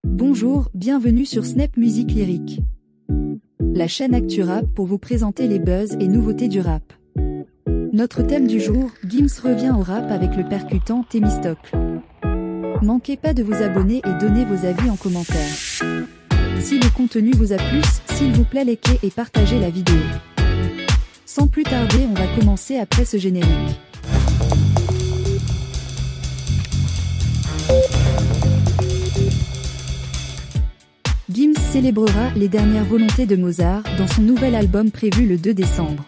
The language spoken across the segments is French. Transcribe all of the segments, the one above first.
Bonjour, bienvenue sur Snap Musique Lyrique. La chaîne Actu Rap pour vous présenter les buzz et nouveautés du rap. Notre thème du jour, Gims revient au rap avec le percutant Thémistocle. Manquez pas de vous abonner et donner vos avis en commentaire. Si le contenu vous a plu, s'il vous plaît likez et partagez la vidéo. Sans plus tarder, on va commencer après ce générique. Gims célébrera les dernières volontés de Mozart dans son nouvel album prévu le 2 décembre.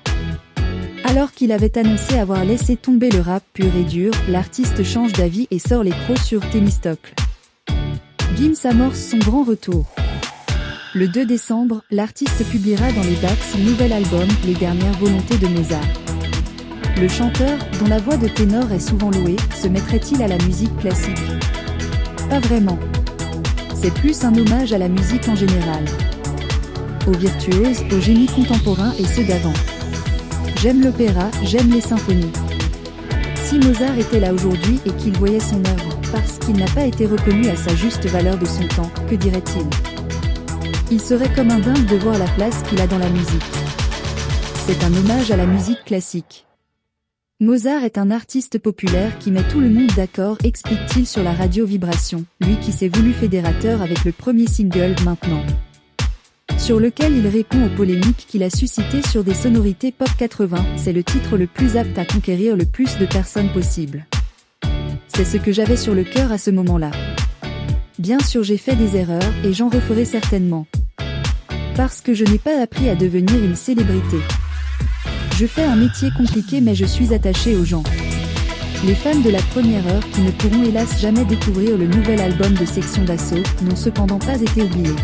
Alors qu'il avait annoncé avoir laissé tomber le rap pur et dur, l'artiste change d'avis et sort les crocs sur Thémistocle. Gims amorce son grand retour. Le 2 décembre, l'artiste publiera dans les bacs son nouvel album, Les dernières volontés de Mozart. Le chanteur, dont la voix de ténor est souvent louée, se mettrait-il à la musique classique? Pas vraiment. C'est plus un hommage à la musique en général. Aux virtuoses, aux génies contemporains et ceux d'avant. J'aime l'opéra, j'aime les symphonies. Si Mozart était là aujourd'hui et qu'il voyait son œuvre, parce qu'il n'a pas été reconnu à sa juste valeur de son temps, que dirait-il? Il serait comme un dingue de voir la place qu'il a dans la musique. C'est un hommage à la musique classique. Mozart est un artiste populaire qui met tout le monde d'accord, explique-t-il sur la radio Vibration, lui qui s'est voulu fédérateur avec le premier single Maintenant, sur lequel il répond aux polémiques qu'il a suscitées sur des sonorités pop 80, c'est le titre le plus apte à conquérir le plus de personnes possible. C'est ce que j'avais sur le cœur à ce moment-là. Bien sûr j'ai fait des erreurs, et j'en referai certainement. Parce que je n'ai pas appris à devenir une célébrité. Je fais un métier compliqué mais je suis attaché aux gens. Les fans de la première heure qui ne pourront hélas jamais découvrir le nouvel album de Section d'Assaut, n'ont cependant pas été oubliés.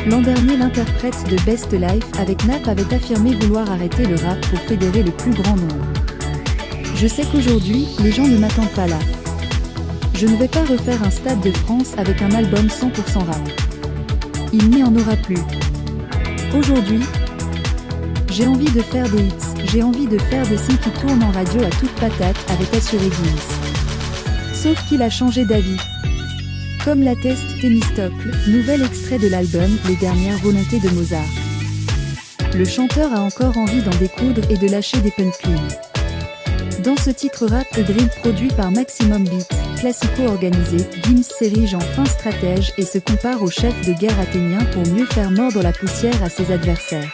L'an dernier l'interprète de Best Life avec Nap avait affirmé vouloir arrêter le rap pour fédérer le plus grand nombre. Je sais qu'aujourd'hui, les gens ne m'attendent pas là. Je ne vais pas refaire un Stade de France avec un album 100% rap. Il n'y en aura plus. Aujourd'hui, j'ai envie de faire des hits, j'ai envie de faire des sons qui tournent en radio à toute patate, avait assuré Gims. Sauf qu'il a changé d'avis. Comme l'atteste Thémistocle, nouvel extrait de l'album Les dernières volontés de Mozart. Le chanteur a encore envie d'en découdre et de lâcher des punchlines. Dans ce titre rap et drill produit par Maximum Beats, classico-organisé, Gims s'érige en fin stratège et se compare au chef de guerre athénien pour mieux faire mordre la poussière à ses adversaires.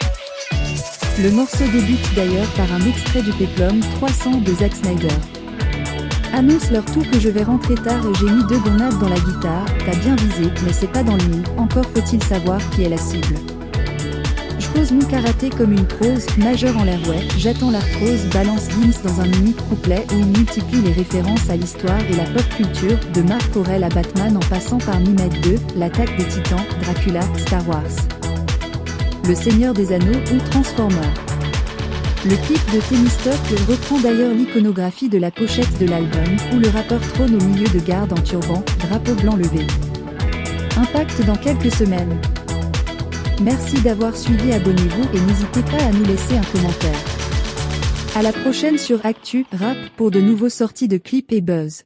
Le morceau débute d'ailleurs par un extrait du Péplum 300 de Zack Snyder. Annonce leur tout que je vais rentrer tard et j'ai mis 2 grenades dans la guitare, t'as bien visé, mais c'est pas dans le nid, encore faut-il savoir qui est la cible. Je pose mon karaté comme une prose, nageur en l'air ouais, j'attends l'arthrose, balance Gims dans un unique couplet où il multiplie les références à l'histoire et la pop culture, de Marc Aurèle à Batman en passant par Nimet 2, l'attaque des titans, Dracula, Star Wars, Le Seigneur des Anneaux ou Transformers. Le clip de Thémistocle reprend d'ailleurs l'iconographie de la pochette de l'album, où le rappeur trône au milieu de gardes en turban, drapeau blanc levé. Impact dans quelques semaines. Merci d'avoir suivi, abonnez-vous et n'hésitez pas à nous laisser un commentaire. À la prochaine sur Actu Rap pour de nouveaux sorties de clips et buzz.